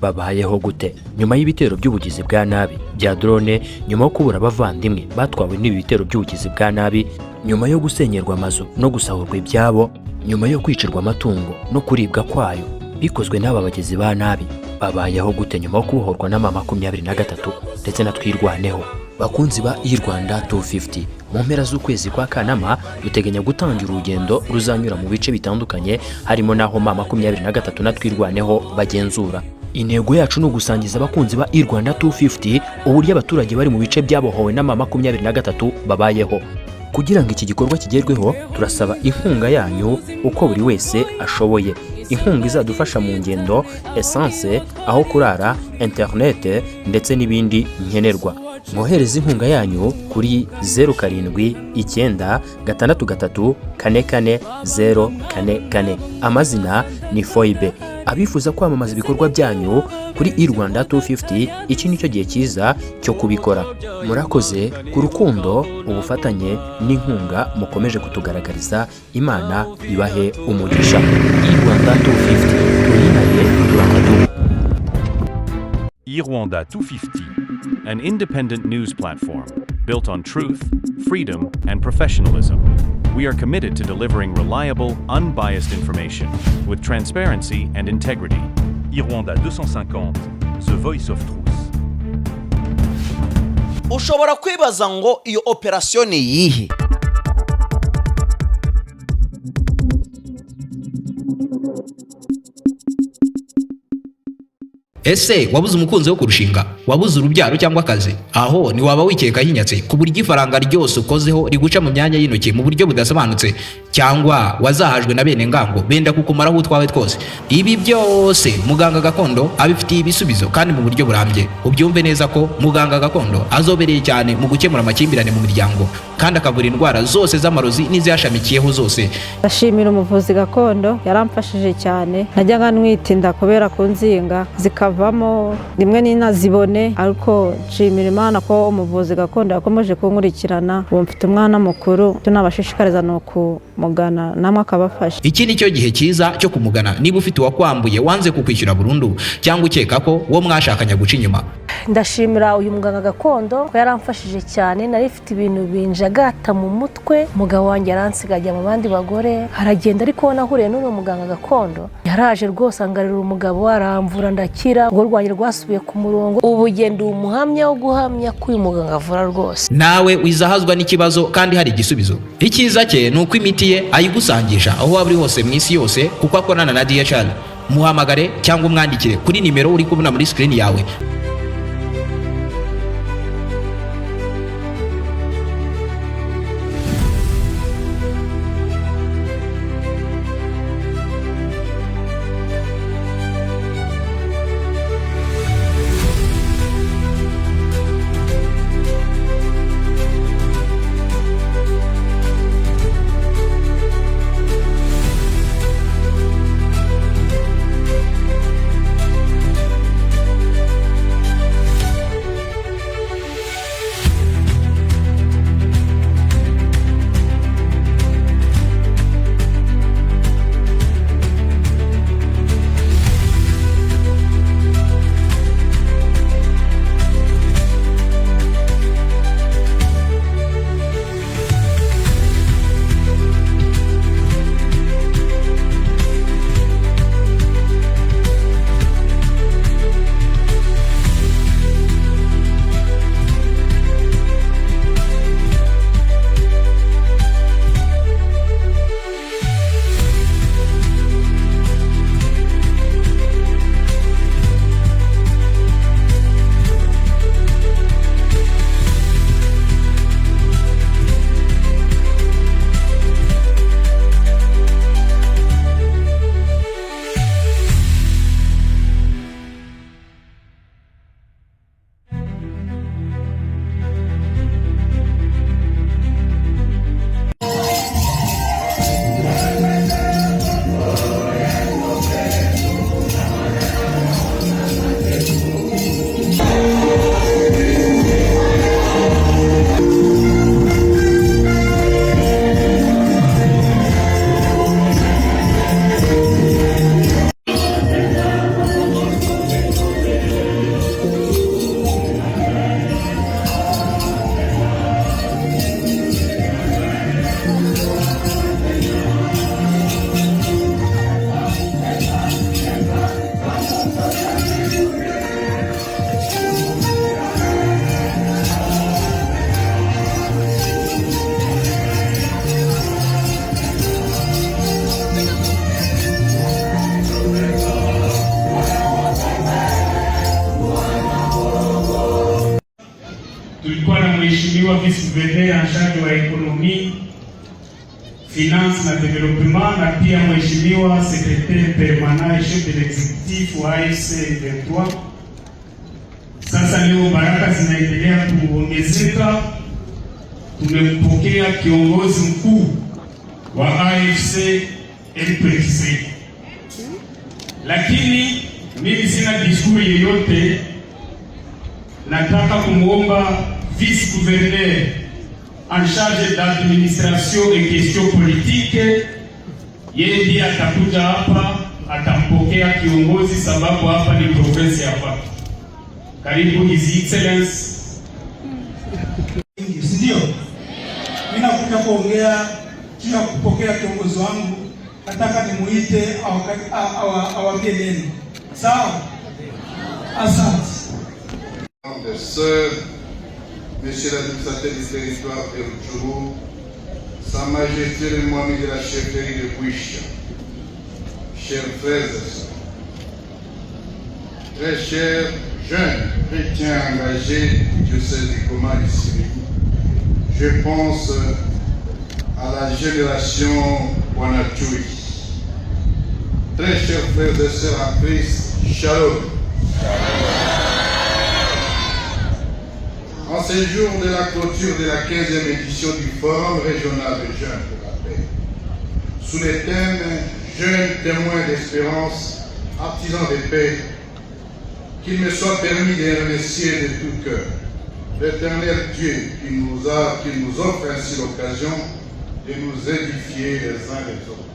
babayeho gute nyuma y'ibitero by'ubugizi bwa nabi bya drone, nyuma yo kubura abavandimwe batwawe n'ibi bitero by'ubugizi bwa nabi, nyuma yo gusenyerwa amazu no gusahurwa ibyabo, nyuma yo kwicirwa amatungo no kuribwa kwayo bikozwe n'aba bagizi ba nabi, babayeho gute nyuma yo kubohorwa na mama 23 ndetse na twirwaneho. Bakunzi ba Rwanda 250, mu mpera z'ukwezi kwa Kanama duteganya gutangira urugendo ruzanyura mu bice bitandukanye, harimo naho mama 23 na twirwaneho bagenzura. Intego yacu no gusangiza abakunzi ba Rwanda 250 uburyo abaturage bari mu bice byabohowe na mama 23 babayeho. Kugira ngo iki gikorwa kigerweho, turasaba inkunga yanyu uko buri wese ashoboye. Inkunga izadufasha mu ngendo, essence, aho kurara, internet ndetse n'ibindi nkenerwa. Mwohereze inkunga yanyu kuri 0796344044. Amazina ni Foibe. Abifuza kwamamaza ibikorwa byanyu kuri Rwanda 250, iki nicyo gihe cyiza cyo kubikora. Murakoze ku rukundo, ubufatanye n'inkunga mukomeje kutugaragariza. Imana ibahe umugisha. Rwanda 250, turinaye turakadu. Rwanda 250, an independent news platform built on truth, freedom, and professionalism. We are committed to delivering reliable, unbiased information with transparency and integrity. Rwanda 250, the voice of truth. Ushobora kwibaza ngo iyo operation ni yihe? Ese wabuze umukunzi wo kurushinga, wabuze urubyaro cyangwa akazi? Aho ni waba wikeka hinyatse ku buryo ifaranga ryose ukozeho riguca mu myanya y'intoki mu buryo budasobanutse, cyangwa wazahajwe na bene ngango benda kukumaraho utwawe twose. Ibi byose muganga gakondo abifitiye ibisubizo kandi mu buryo burambye. Ubyumve neza ko muganga gakondo azobereye cyane mu gukemura amakimbirane mu miryango kandi akavura indwara zose z'amarozi n'iziyashamikiyeho zose. Ndashimira umuvuzi gakondo, yaramfashije cyane. Najyaga nwitinda kubera kunzinga zikavamo rimwe ninazibone, ariko nshimira Imana ko umuvuzi gakondo yakomeje kunkurikirana. Ubu mfite umwana mukuru, tunabashishikariza no kumugana namwe akabafasha. Iki ni cyo gihe cyiza cyo kumugana niba ufite uwakwambuye wanze kukwishyura burundu cyangwa ukeka ko uwo mwashakanya guca inyuma. Ndashimira uyu muganga gakondo ko yaramfashije cyane. Nari mfite ibintu binjagata mu mutwe, mugabo wanjye aransigajya mu bandi bagore aragenda, ariko nahuriye n'uwo muganga gakondo yaraje rwose angarira umugabo, aramvura ndakira, ubwo rwanjye rwasubiye ku murongo. Ubu genda umuhamya wo guhamya ko uyu muganga avura rwose. Nawe wizahazwa n'ikibazo kandi hari igisubizo. Icyiza cye ni uko imiti ye ayigusangisha aho waba uri hose mu isi yose, kuko akorana na DHL. Muhamagare cyangwa umwandikire kuri nimero uri kubona muri screen yawe. Mheshimiwa Vice Gouverneur en charge wa ekonomi, finance na development, na pia Mheshimiwa Secrétaire permanent et chef de l'exécutif wa AFC 23. Sasa leo baraka zinaendelea kuongezeka. Tumempokea kiongozi mkuu wa AFC MPC. Lakini mimi sina diskuri yoyote, nataka kumuomba vice gouverneur en charge d'administration et questions politiques, yeye ndiye atakuja hapa, atampokea kiongozi, sababu hapa ni province ya kwake. Karibu His Excellence. Ndio mimi nakuja kuongea juu ya kupokea kiongozi wangu. Nataka nimuite awambie neno. Sawa? Asante. Sœurs, Monsieur l'administrateur du territoire de Rutshuru, Sa Majesté le Mohamed de la chefferie de Bouicha, chers frères et sœurs, très chers jeunes chrétiens engagés du diocèse de Goma ici, je pense à la génération Wanachui. Très chers frères et sœurs en Christ, Shalom. En ces jours de la clôture de la 15e édition du Forum régional de jeunes pour la paix, sous le thème Jeunes témoins d'espérance, artisans de paix, qu'il me soit permis de remercier de tout cœur l'Éternel Dieu qui nous offre ainsi l'occasion de nous édifier les uns les autres.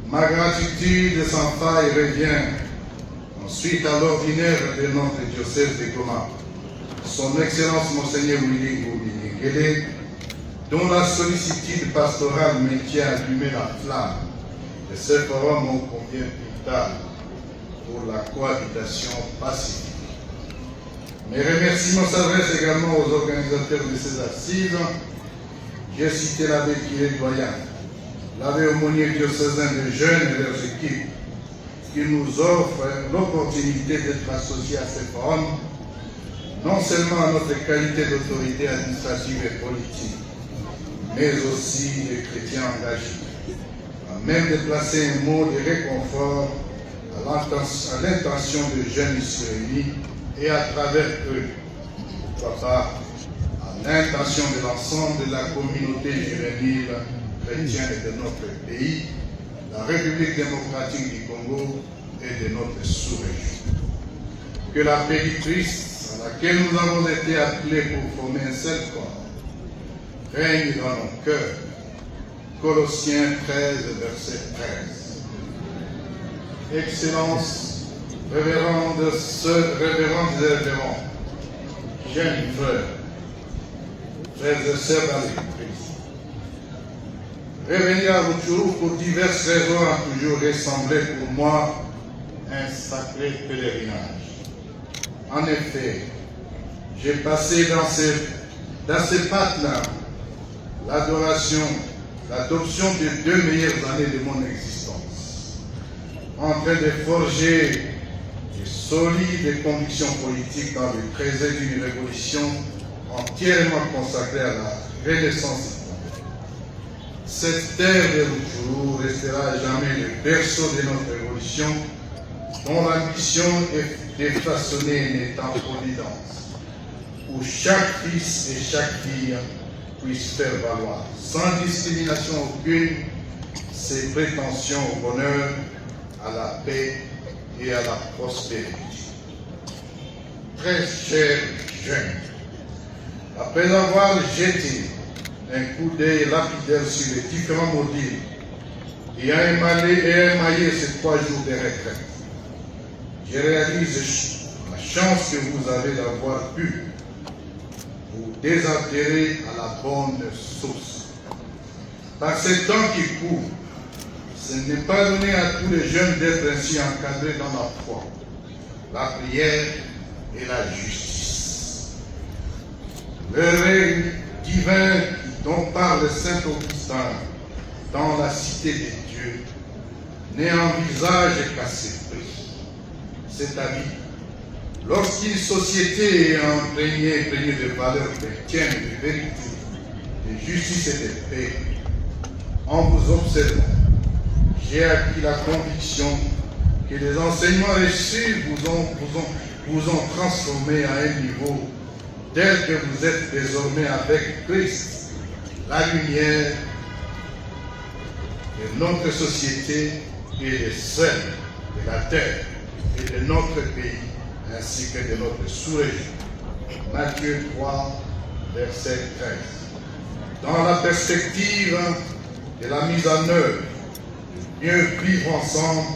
Ma gratitude sans faille revient ensuite à l'ordinaire de notre diocèse de Goma, Son Excellence Monseigneur Willy Ngoubi, dont la sollicitude pastorale maintient allumée la flamme de ce forum ô combien vital pour la cohabitation pacifique. Mes remerciements s'adressent également aux organisateurs de ces assises. J'ai cité l'abbé Kiré Doyen, l'abbé aumônier diocésain de jeunes et leurs équipes, qui nous offrent l'opportunité d'être associés à ce forum, non seulement à notre qualité d'autorité administrative et politique, mais aussi de chrétiens engagés, à même de placer un mot de réconfort à l'intention de jeunes ici réunis et à travers eux, pourquoi pas, à l'intention de l'ensemble de la communauté juvénile chrétienne de notre pays, la République démocratique du Congo et de notre sous-région. Que la paix du Christ, à laquelle nous avons été appelés pour former un seul corps, règne dans nos cœurs. Colossiens 13, verset 13. Excellences, révérendes sœurs, révérendes et révérends, jeunes frères, frères et sœurs dans le Christ. Revenir à Rutshuru pour diverses raisons a toujours ressemblé pour moi un sacré pèlerinage. En effet, j'ai passé dans ces pattes-là l'adoration, l'adoption des 2 meilleures années de mon existence, en train de forger de solides convictions politiques dans le creuset d'une révolution entièrement consacrée à la renaissance. Cette terre de Rutshuru restera à jamais le berceau de notre révolution, dont l'ambition est de façonner une État-providence, où chaque fils et chaque fille puissent faire valoir, sans discrimination aucune, ses prétentions au bonheur, à la paix et à la prospérité. Très chers jeunes, après avoir jeté un coup d'œil lapidaire sur les différents modules et à émaillé ces 3 jours de retraite, je réalise la chance que vous avez d'avoir pu vous désaltérer à la bonne source. Par ce temps qui court, ce n'est pas donné à tous les jeunes d'être ainsi encadrés dans la foi, la prière et la justice. Le règne divin dont parle Saint Augustin dans la cité des dieux n'est en visage qu'à ses prix, c'est-à-dire Lorsqu'une société est imprégnée de valeurs chrétiennes, de vérité, de justice et de paix, en vous observant, j'ai acquis la conviction que les enseignements reçus vous ont transformé à un niveau tel que vous êtes désormais avec Christ, la lumière de notre société et de celle de la terre et de notre pays, ainsi que de notre sous-région. Matthieu 3, verset 13. Dans la perspective de la mise en œuvre, mieux vivre ensemble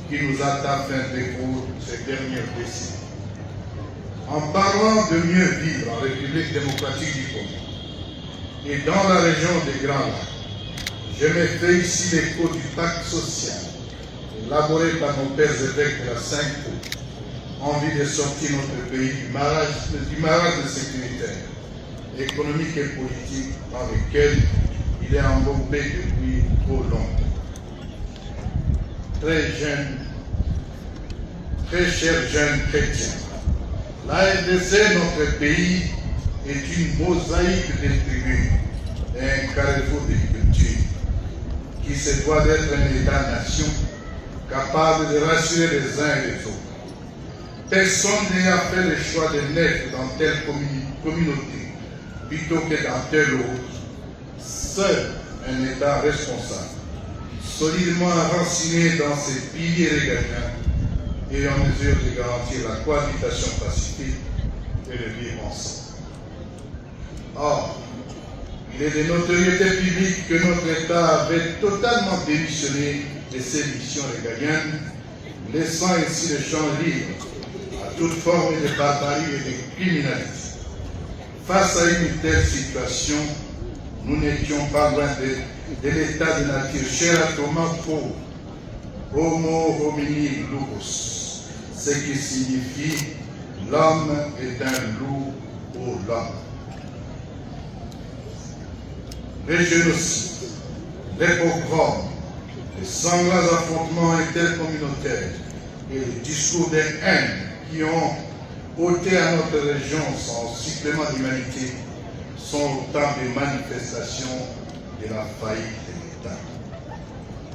qui nous attend fin de cours ces dernières décennies. En parlant de mieux vivre en République démocratique du Congo et dans la région des Grands Lacs, je me fais ici l'écho du pacte social élaboré par nos pères évêques de la 5 août en vue de sortir notre pays du marasme sécuritaire, économique et politique dans lequel il est englobé depuis trop longtemps. Très chers jeunes chrétiens, la RDC, notre pays, est une mosaïque de tribus et un carrefour de cultures qui se doit d'être un État-nation capable de rassurer les uns et les autres. Personne n'a fait le choix de naître dans telle communauté plutôt que dans telle autre. Seul un État responsable, solidement enraciné dans ses piliers régaliens et en mesure de garantir la cohabitation pacifique et le vivre ensemble. Or, il est de notoriété publique que notre État avait totalement démissionné de ses missions régaliennes, laissant ainsi le champ libre à toute forme de barbarie et de criminalité. Face à une telle situation, nous n'étions pas loin de l'état de nature chère à Thomas Paul, Homo homini lupus, ce qui signifie l'homme est un loup pour l'homme. Les génocides, les pogroms, les sanglants affrontements intercommunautaires et les discours de haine qui ont ôté à notre région son supplément d'humanité sont autant de manifestations de la faillite de l'État.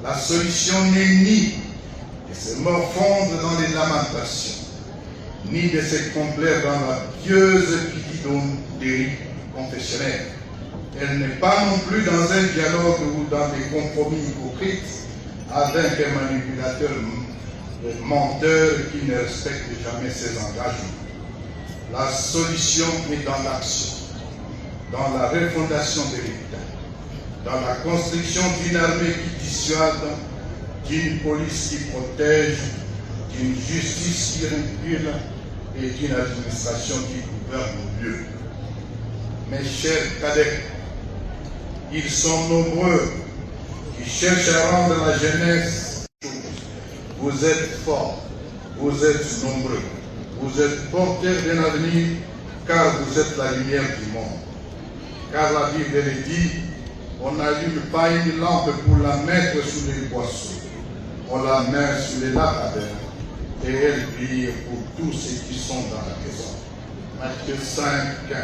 La solution n'est ni de se morfondre dans les lamentations, ni de se complaire dans la pieuse pitié confessionnelle. Elle n'est pas non plus dans un dialogue ou dans des compromis hypocrites avec un manipulateur menteur qui ne respecte jamais ses engagements. La solution est dans l'action, dans la refondation de l'État, dans la construction d'une armée qui dissuade, d'une police qui protège, d'une justice qui régule et d'une administration qui gouverne mieux. Mes chers cadets, ils sont nombreux qui cherchent à rendre la jeunesse. Vous êtes forts, vous êtes nombreux, vous êtes porteurs d'un avenir car vous êtes la lumière du monde. Car la Bible le dit, on n'allume pas une lampe pour la mettre sous les boisseaux, on la met sous les lampadaires et elle brille pour tous ceux qui sont dans la maison. Matthieu 5, 15.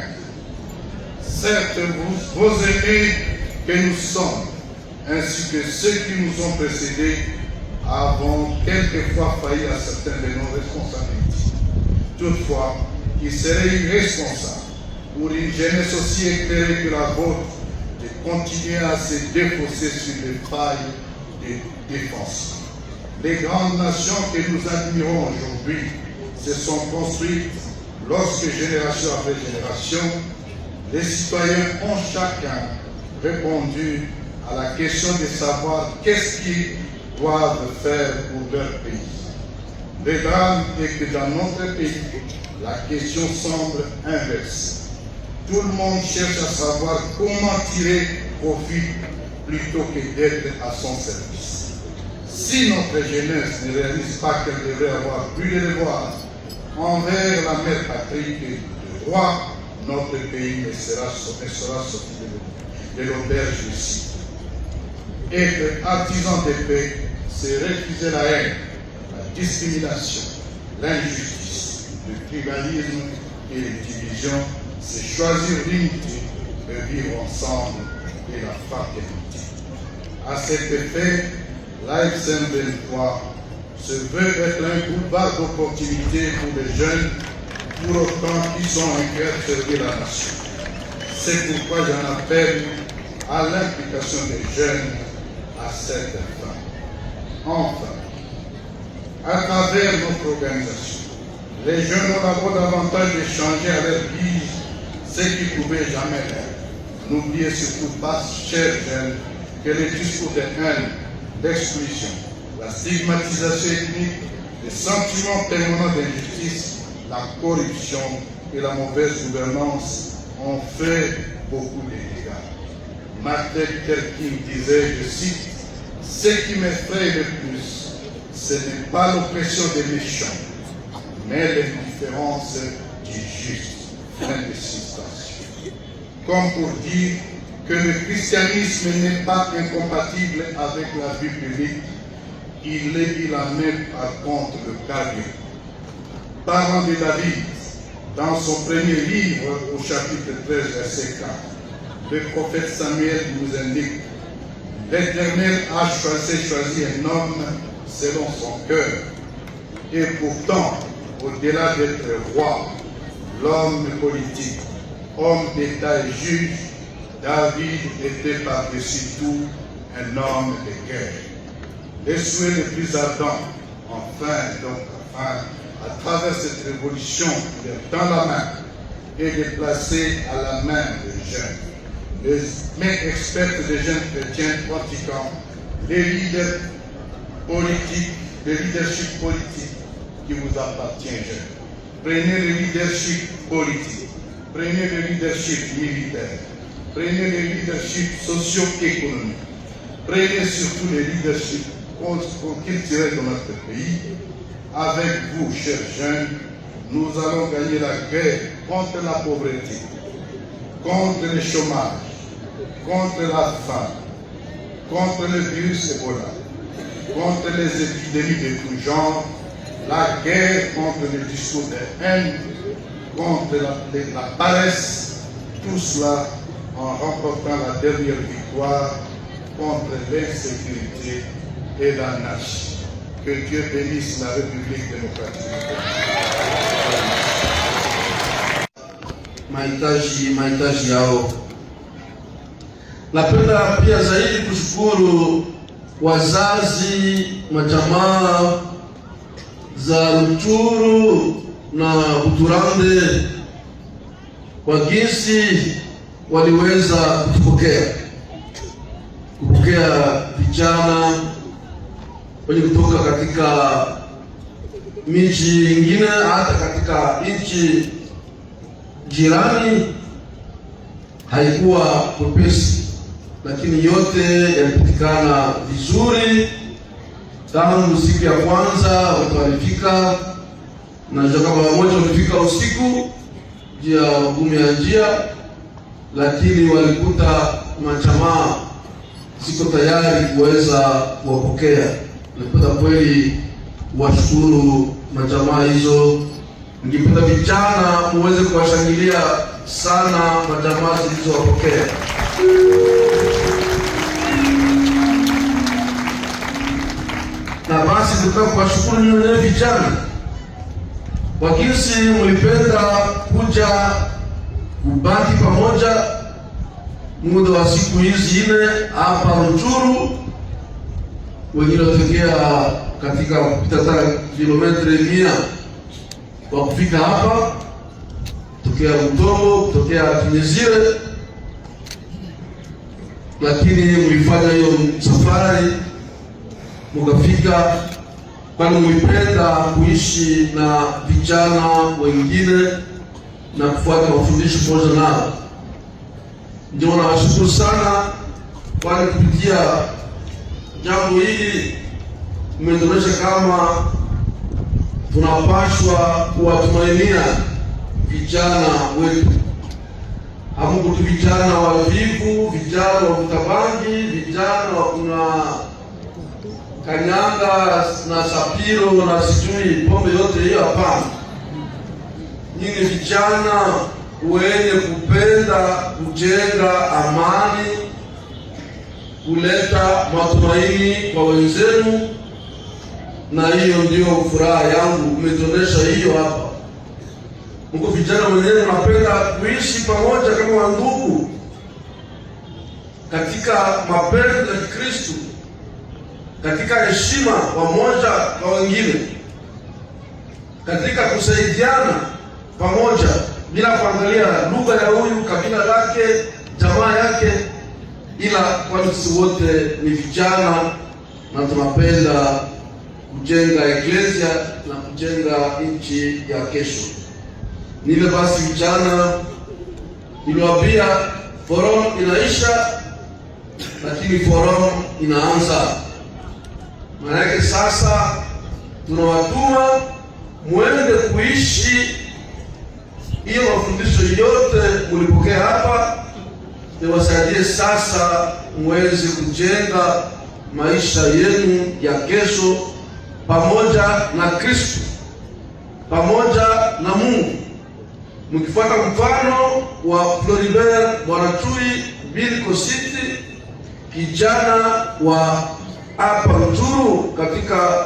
Certes, vos aînés que nous sommes, ainsi que ceux qui nous ont précédés, avons quelquefois failli à certaines de nos responsabilités. Toutefois, il serait irresponsable pour une jeunesse aussi éclairée que la vôtre de continuer à se défausser sur les failles de défense. Les grandes nations que nous admirons aujourd'hui se sont construites lorsque, génération après génération, les citoyens ont chacun répondu à la question de savoir qu'est-ce qu'ils doivent faire pour leur pays. Le drame est que dans notre pays, la question semble inversée. Tout le monde cherche à savoir comment tirer profit plutôt que d'être à son service. Si notre jeunesse ne réalise pas qu'elle devrait avoir plus de devoirs envers la mère patrie que de droit, notre pays ne sera sorti de l'auberge ici. Être artisan de paix, c'est refuser la haine, la discrimination, l'injustice, le tribalisme et les divisions, c'est choisir l'unité, de vivre ensemble et la fraternité. À cet effet, l'AFCM 23 se veut être un boulevard d'opportunités pour les jeunes, pour autant qu'ils sont inquiets de servir la nation. C'est pourquoi j'en appelle à l'implication des jeunes à cette fin. Enfin, à travers notre organisation, les jeunes ont d'abord davantage d'échanger à leur guise ce qu'ils ne pouvaient jamais faire. N'oubliez surtout pas, chers jeunes, que les discours de haine, d'exclusion, la stigmatisation ethnique, les sentiments permanents d'injustice, la corruption et la mauvaise gouvernance ont fait beaucoup de dégâts. Martin Luther King disait, je cite, « Ce qui m'effraie le plus, ce n'est pas l'oppression des méchants, mais l'indifférence du juste. » Fin de citation. Comme pour dire que le christianisme n'est pas incompatible avec la vie publique, il en est par contre le cardio. Parlant de David, dans son premier livre, au chapitre 13, verset 4, le prophète Samuel nous indique « L'Éternel a choisi un homme selon son cœur. Et pourtant, au-delà d'être roi, l'homme politique, homme d'État et juge, David était par-dessus tout un homme de guerre. Les souhaits les plus ardents, à travers cette révolution dans la main et de placer à la main des jeunes, les mains expertes des jeunes chrétiens pratiquants, les leaders politiques, le leadership politique qui vous appartient, jeunes. Prenez le leadership politique, prenez le leadership militaire, prenez le leadership socio-économique, prenez surtout le leadership culturel dans notre pays. Avec vous, chers jeunes, nous allons gagner la guerre contre la pauvreté, contre le chômage, contre la faim, contre le virus Ebola, contre les épidémies de tout genre, la guerre contre le discours de haine, contre la paresse, tout cela en remportant la dernière victoire contre l'insécurité et l'anarchie. Que Dieu bénisse la République démocratique. Mahitaji yao. Napenda pia zaidi kushukuru wazazi, majamaa za Rutshuru na Buturande kwa jinsi waliweza kupokea vijana wenye kutoka katika miji ingine hata katika nchi jirani. Haikuwa kwepesi, lakini yote yalipitikana vizuri. Tangu siku ya kwanza watu walifika, najua kama wamoja walifika usiku juu ya magumu ya njia, lakini walikuta majamaa siko tayari kuweza kuwapokea. Napenda kweli washukuru majamaa hizo. Ningependa vijana muweze kuwashangilia sana majamaa zilizowapokea. Na basi nataka kuwashukuru nyinyi vijana kwa jinsi mlipenda kuja kubaki pamoja muda wa siku hizi 4 hapa Rutshuru. Wengine watokea katika kupita kilomita 100 kwa kufika hapa, kutokea Butombo, kutokea Kinyezire, lakini mlifanya hiyo safari mukafika, kwani mlipenda kuishi na vijana wengine na kufuata mafundisho pamoja nao. Ndio nawashukuru sana, kwani kupitia jambo hili mmetuonyesha kama tunapashwa kuwatumainia vijana wetu. Hamukutu vijana wavivu, vijana wa kutabangi, vijana wa kuna kanyanga na sapiro na sijui pombe yote hiyo, hapana. nyinyi vijana wenye kupenda kujenga amani, kuleta matumaini kwa wenzenu, na hiyo ndio furaha yangu. Umetuonesha hiyo hapa. Mko vijana wenyewe mnapenda kuishi pamoja kama wandugu katika mapenzi ya Kristo, katika heshima pamoja kwa wengine, katika kusaidiana pamoja bila kuangalia lugha ya huyu, kabila lake, jamaa yake, ila kwani sisi wote ni vijana na tunapenda kujenga eklesia na kujenga nchi ya kesho. Nile basi vijana, niliwaambia forum inaisha, lakini forum inaanza. Maana yake sasa tunawatuma muende kuishi hiyo mafundisho yote mulipokea hapa, niwasaidie sasa muweze kujenga maisha yenu ya kesho pamoja na Kristo, pamoja na Mungu, mkifuata mfano wa Floribert Bwanachui Biliko City, kijana wa hapa Rutshuru katika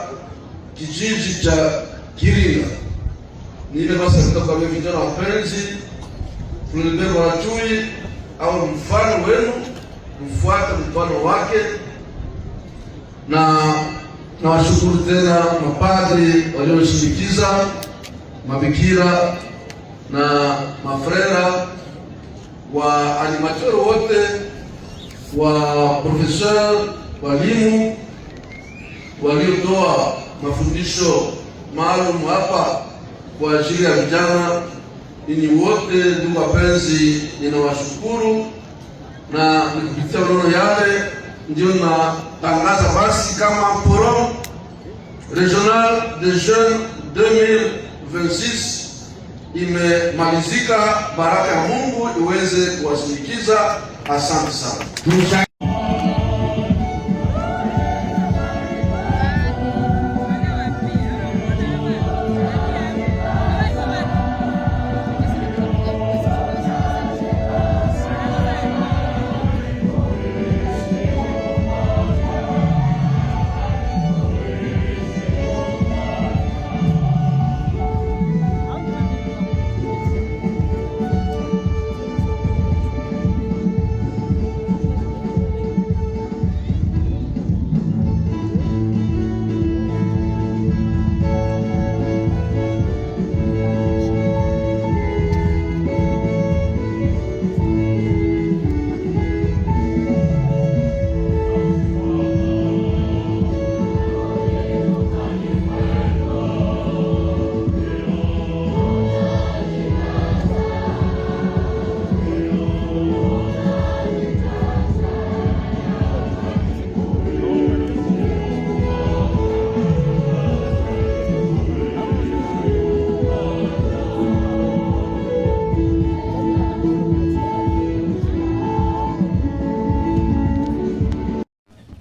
kijiji cha Kiringa. Nile basi kutoka kwa vijana wapenzi, Floribert Bwanachui au mfano wenu, mfuate mfano wake. Na nawashukuru tena mapadri walioshindikiza, mabikira na mafrera, wa animateur wote, wa professeur, walimu waliotoa mafundisho maalum hapa kwa ajili ya vijana. Ninyi wote ndugu wapenzi, ninawashukuru, na kupitia maneno yale ndio natangaza basi kama Forum Regional des Jeunes 2026 imemalizika. Baraka ya Mungu iweze kuwasindikiza. Asante sana.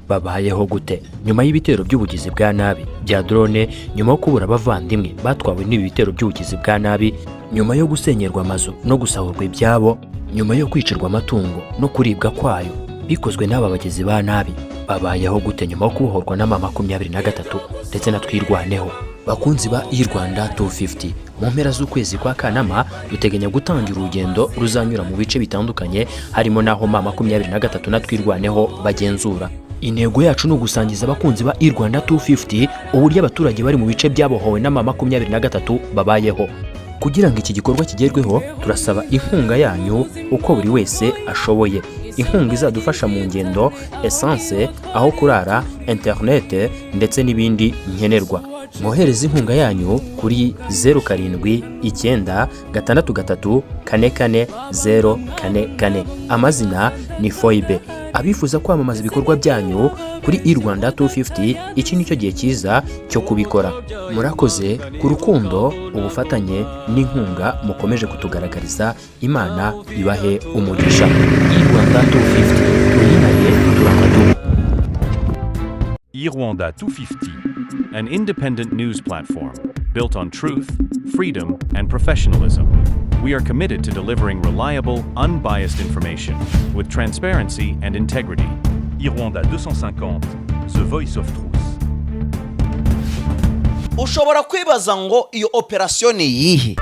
babayeho gute nyuma y'ibitero by'ubugizi bwa nabi bya drone, nyuma yo kubura abavandimwe batwawe n'ibi bitero by'ubugizi bwa nabi, nyuma yo gusenyerwa amazu no gusahurwa ibyabo, nyuma yo kwicirwa amatungo no kuribwa kwayo bikozwe n'aba bagizi ba nabi, babayeho gute nyuma yo kubohorwa na mama 23 ndetse na twirwaneho. Bakunzi ba iRwanda 250, mu mpera z'ukwezi kwa Kanama duteganya gutangira urugendo ruzanyura mu bice bitandukanye, harimo naho mama 23 na twirwaneho bagenzura. Intego yacu ni ugusangiza abakunzi ba iRwanda 250 uburyo abaturage bari mu bice byabohowe na mama 23 babayeho. Kugira ngo iki gikorwa kigerweho, turasaba inkunga yanyu uko buri wese ashoboye. Inkunga izadufasha mu ngendo, essence, aho kurara, internet ndetse n'ibindi nkenerwa. Mwohereze inkunga yanyu kuri 0796334444. Amazina ni Foibe. Abifuza kwamamaza ibikorwa byanyu kuri iRwanda 250, iki nicyo gihe cyiza cyo kubikora. Murakoze ku rukundo, ubufatanye n'inkunga mukomeje kutugaragariza. Imana ibahe umugisha. iRwanda 250, tuyinaye turakadu. iRwanda 250 an independent news platform built on truth, freedom, and professionalism. We are committed to delivering reliable, unbiased information with transparency and integrity. Irwanda 250, The Voice of Truth. ushobora kwibaza ngo iyo operasiyo ni iyihe.